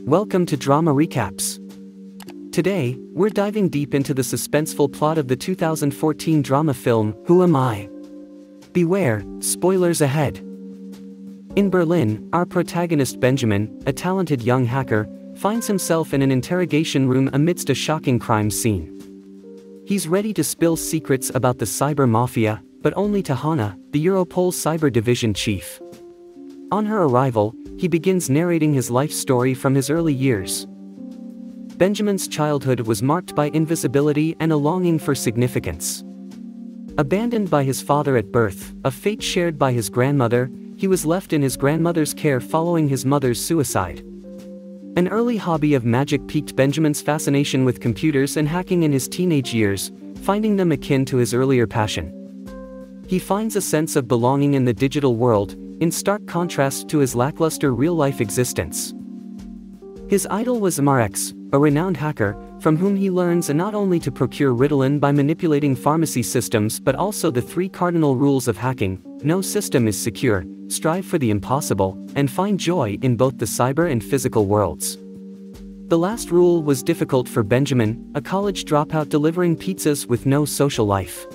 Welcome to Drama Recaps. Today, we're diving deep into the suspenseful plot of the 2014 drama film, Who Am I? Beware, spoilers ahead. In Berlin, our protagonist Benjamin, a talented young hacker, finds himself in an interrogation room amidst a shocking crime scene. He's ready to spill secrets about the cyber mafia, but only to Hanna, the Europol cyber division chief. On her arrival, he begins narrating his life story from his early years. Benjamin's childhood was marked by invisibility and a longing for significance. Abandoned by his father at birth, a fate shared by his grandmother, he was left in his grandmother's care following his mother's suicide. An early hobby of magic piqued Benjamin's fascination with computers and hacking in his teenage years, finding them akin to his earlier passion. He finds a sense of belonging in the digital world, in stark contrast to his lackluster real-life existence. His idol was MRX, a renowned hacker, from whom he learns not only to procure Ritalin by manipulating pharmacy systems but also the 3 cardinal rules of hacking: no system is secure, strive for the impossible, and find joy in both the cyber and physical worlds. The last rule was difficult for Benjamin, a college dropout delivering pizzas with no social life.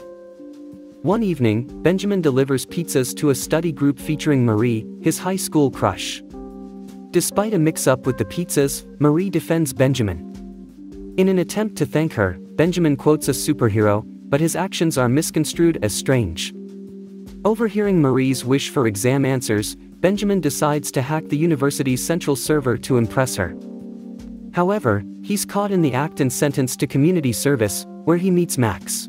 One evening, Benjamin delivers pizzas to a study group featuring Marie, his high school crush. Despite a mix-up with the pizzas, Marie defends Benjamin. In an attempt to thank her, Benjamin quotes a superhero, but his actions are misconstrued as strange. Overhearing Marie's wish for exam answers, Benjamin decides to hack the university's central server to impress her. However, he's caught in the act and sentenced to community service, where he meets Max.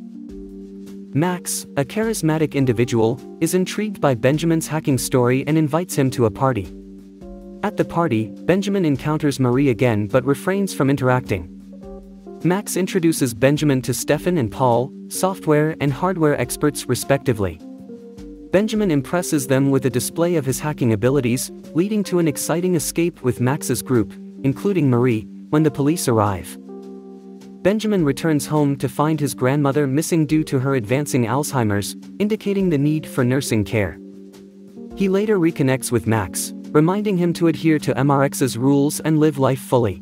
Max, a charismatic individual, is intrigued by Benjamin's hacking story and invites him to a party. At the party, Benjamin encounters Marie again but refrains from interacting. Max introduces Benjamin to Stefan and Paul, software and hardware experts respectively. Benjamin impresses them with a display of his hacking abilities, leading to an exciting escape with Max's group, including Marie, when the police arrive. Benjamin returns home to find his grandmother missing due to her advancing Alzheimer's, indicating the need for nursing care. He later reconnects with Max, reminding him to adhere to MRX's rules and live life fully.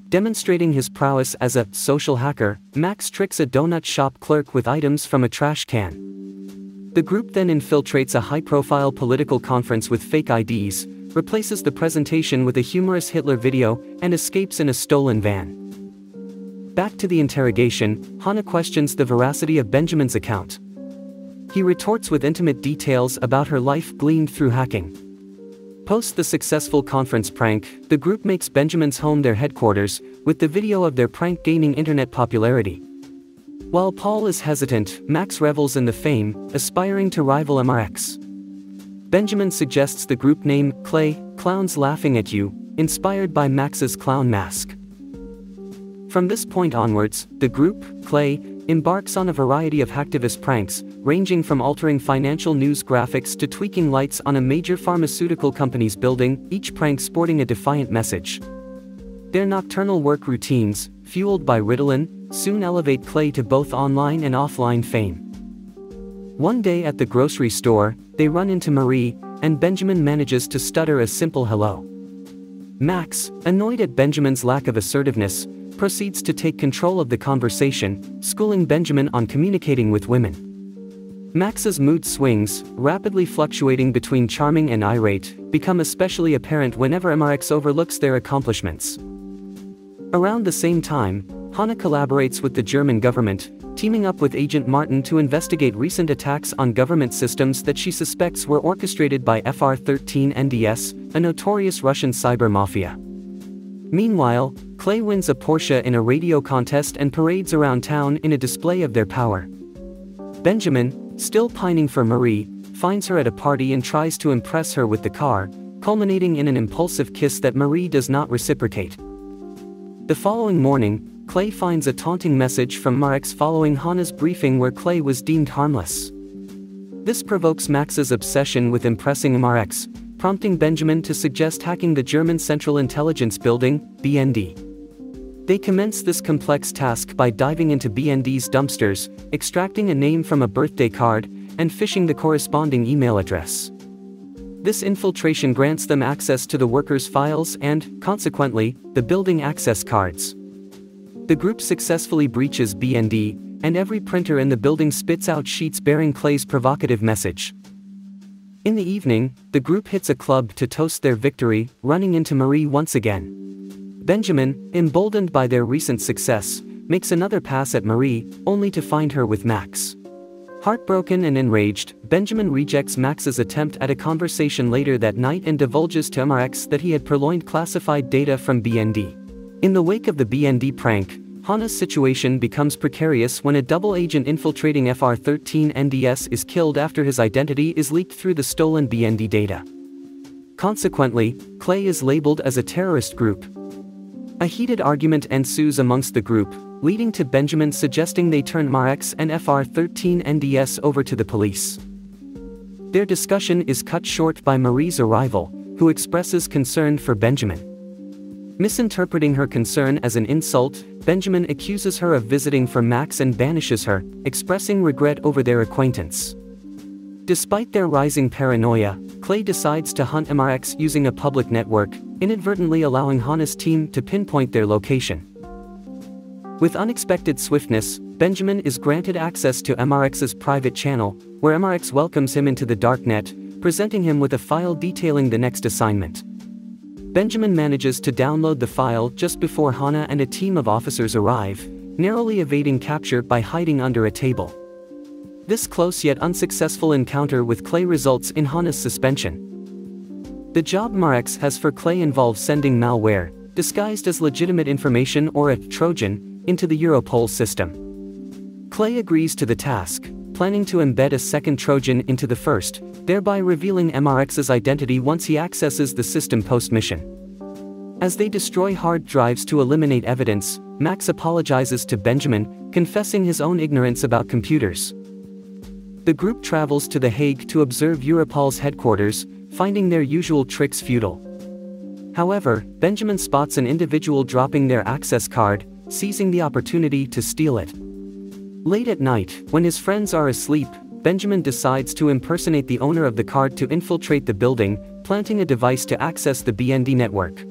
Demonstrating his prowess as a social hacker, Max tricks a donut shop clerk with items from a trash can. The group then infiltrates a high-profile political conference with fake IDs, replaces the presentation with a humorous Hitler video, and escapes in a stolen van. Back to the interrogation, Hanna questions the veracity of Benjamin's account. He retorts with intimate details about her life gleaned through hacking. Post the successful conference prank, the group makes Benjamin's home their headquarters, with the video of their prank gaining internet popularity. While Paul is hesitant, Max revels in the fame, aspiring to rival MRX. Benjamin suggests the group name Clay, Clowns Laughing at You, inspired by Max's clown mask. From this point onwards, the group, Clay, embarks on a variety of hacktivist pranks, ranging from altering financial news graphics to tweaking lights on a major pharmaceutical company's building, each prank sporting a defiant message. Their nocturnal work routines, fueled by Ritalin, soon elevate Clay to both online and offline fame. One day at the grocery store, they run into Marie, and Benjamin manages to stutter a simple hello. Max, annoyed at Benjamin's lack of assertiveness, proceeds to take control of the conversation, schooling Benjamin on communicating with women. Max's mood swings, rapidly fluctuating between charming and irate, become especially apparent whenever MRX overlooks their accomplishments. Around the same time, Hanna collaborates with the German government, teaming up with Agent Martin to investigate recent attacks on government systems that she suspects were orchestrated by FR-13 NDS, a notorious Russian cyber mafia. Meanwhile, Clay wins a Porsche in a radio contest and parades around town in a display of their power. Benjamin, still pining for Marie, finds her at a party and tries to impress her with the car, culminating in an impulsive kiss that Marie does not reciprocate. The following morning, Clay finds a taunting message from MRX following Hanna's briefing where Clay was deemed harmless. This provokes Max's obsession with impressing MRX, prompting Benjamin to suggest hacking the German Central Intelligence Building, BND. They commence this complex task by diving into BND's dumpsters, extracting a name from a birthday card, and phishing the corresponding email address. This infiltration grants them access to the workers' files and, consequently, the building access cards. The group successfully breaches BND, and every printer in the building spits out sheets bearing Clay's provocative message. In the evening, the group hits a club to toast their victory, running into Marie once again. Benjamin, emboldened by their recent success, makes another pass at Marie, only to find her with Max. Heartbroken and enraged, Benjamin rejects Max's attempt at a conversation later that night and divulges to MRX that he had purloined classified data from BND. In the wake of the BND prank, Hana's situation becomes precarious when a double agent infiltrating FR-13 NDS is killed after his identity is leaked through the stolen BND data. Consequently, Clay is labeled as a terrorist group. A heated argument ensues amongst the group, leading to Benjamin suggesting they turn MRX and FR-13 NDS over to the police. Their discussion is cut short by Marie's arrival, who expresses concern for Benjamin. Misinterpreting her concern as an insult, Benjamin accuses her of visiting for Max and banishes her, expressing regret over their acquaintance. Despite their rising paranoia, Clay decides to hunt MRX using a public network, inadvertently allowing Hana's team to pinpoint their location. With unexpected swiftness, Benjamin is granted access to MRX's private channel, where MRX welcomes him into the darknet, presenting him with a file detailing the next assignment. Benjamin manages to download the file just before Hana and a team of officers arrive, narrowly evading capture by hiding under a table. This close yet unsuccessful encounter with Clay results in Hana's suspension. The job MRX has for Clay involves sending malware, disguised as legitimate information or a Trojan, into the Europol system. Clay agrees to the task, planning to embed a second Trojan into the first, thereby revealing MRX's identity once he accesses the system post-mission. As they destroy hard drives to eliminate evidence, Max apologizes to Benjamin, confessing his own ignorance about computers. The group travels to The Hague to observe Europol's headquarters, finding their usual tricks futile. However, Benjamin spots an individual dropping their access card, seizing the opportunity to steal it. Late at night, when his friends are asleep, Benjamin decides to impersonate the owner of the card to infiltrate the building, planting a device to access the BND network.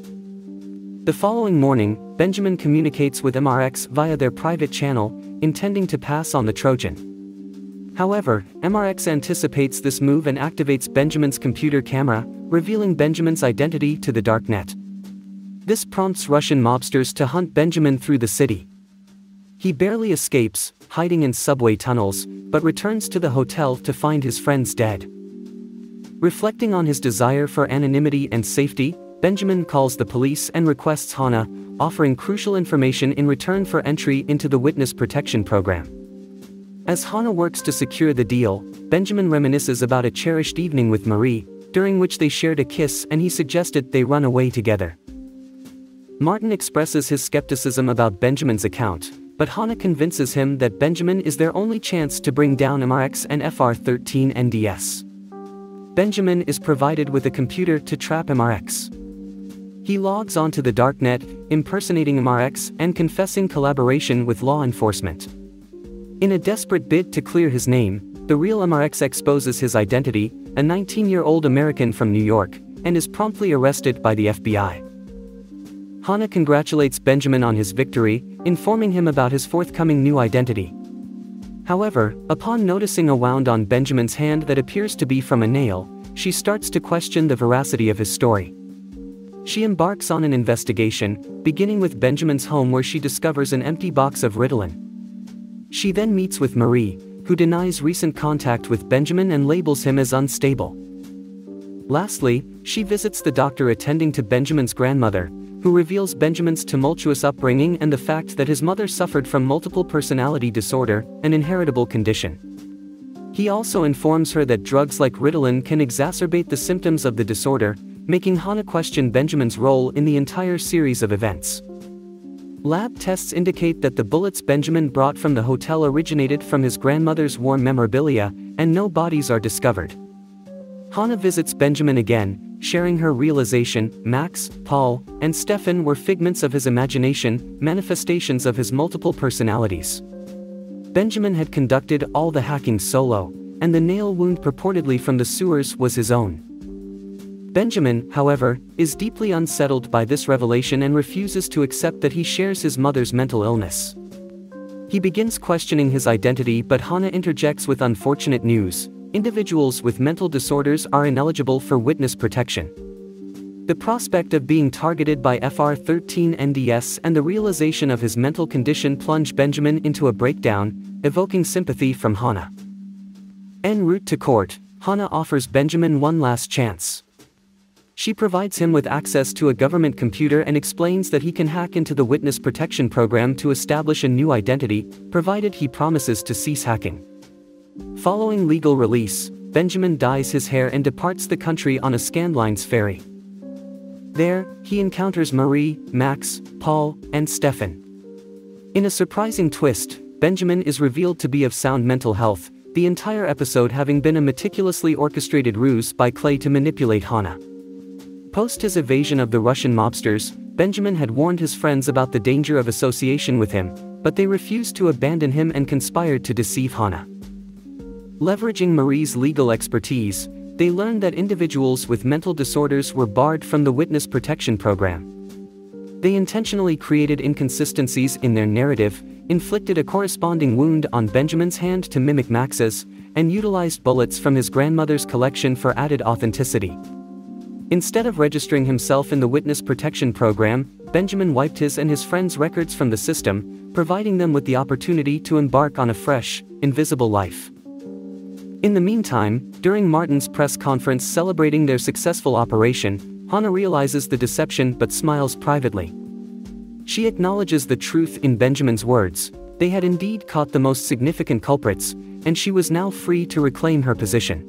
The following morning, Benjamin communicates with MRX via their private channel, intending to pass on the Trojan. However, MRX anticipates this move and activates Benjamin's computer camera, revealing Benjamin's identity to the darknet. This prompts Russian mobsters to hunt Benjamin through the city. He barely escapes, hiding in subway tunnels, but returns to the hotel to find his friends dead. Reflecting on his desire for anonymity and safety, Benjamin calls the police and requests Hana, offering crucial information in return for entry into the witness protection program. As Hana works to secure the deal, Benjamin reminisces about a cherished evening with Marie, during which they shared a kiss and he suggested they run away together. Martin expresses his skepticism about Benjamin's account, but Hana convinces him that Benjamin is their only chance to bring down MRX and FR-13 NDS. Benjamin is provided with a computer to trap MRX. He logs onto the darknet, impersonating MRX and confessing collaboration with law enforcement. In a desperate bid to clear his name, the real MRX exposes his identity, a 19-year-old American from New York, and is promptly arrested by the FBI. Hana congratulates Benjamin on his victory, informing him about his forthcoming new identity. However, upon noticing a wound on Benjamin's hand that appears to be from a nail, she starts to question the veracity of his story. She embarks on an investigation, beginning with Benjamin's home where she discovers an empty box of Ritalin. She then meets with Marie, who denies recent contact with Benjamin and labels him as unstable. Lastly, she visits the doctor attending to Benjamin's grandmother, who reveals Benjamin's tumultuous upbringing and the fact that his mother suffered from multiple personality disorder, an inheritable condition. He also informs her that drugs like Ritalin can exacerbate the symptoms of the disorder, making Hana question Benjamin's role in the entire series of events. Lab tests indicate that the bullets Benjamin brought from the hotel originated from his grandmother's war memorabilia, and no bodies are discovered. Hana visits Benjamin again, sharing her realization Max, Paul, and Stefan were figments of his imagination, manifestations of his multiple personalities. Benjamin had conducted all the hacking solo, and the nail wound purportedly from the sewers was his own. Benjamin, however, is deeply unsettled by this revelation and refuses to accept that he shares his mother's mental illness. He begins questioning his identity, but Hana interjects with unfortunate news: individuals with mental disorders are ineligible for witness protection. The prospect of being targeted by FR-13 NDS and the realization of his mental condition plunge Benjamin into a breakdown, evoking sympathy from Hana. En route to court, Hana offers Benjamin one last chance. She provides him with access to a government computer and explains that he can hack into the witness protection program to establish a new identity, provided he promises to cease hacking. Following legal release, Benjamin dyes his hair and departs the country on a Scandlines ferry. There, he encounters Marie, Max, Paul, and Stefan. In a surprising twist, Benjamin is revealed to be of sound mental health, the entire episode having been a meticulously orchestrated ruse by Clay to manipulate Hana. Post his evasion of the Russian mobsters, Benjamin had warned his friends about the danger of association with him, but they refused to abandon him and conspired to deceive Hana. Leveraging Marie's legal expertise, they learned that individuals with mental disorders were barred from the witness protection program. They intentionally created inconsistencies in their narrative, inflicted a corresponding wound on Benjamin's hand to mimic Max's, and utilized bullets from his grandmother's collection for added authenticity. Instead of registering himself in the witness protection program, Benjamin wiped his and his friends' records from the system, providing them with the opportunity to embark on a fresh, invisible life. In the meantime, during Martin's press conference celebrating their successful operation, Hana realizes the deception but smiles privately. She acknowledges the truth in Benjamin's words: they had indeed caught the most significant culprits, and she was now free to reclaim her position.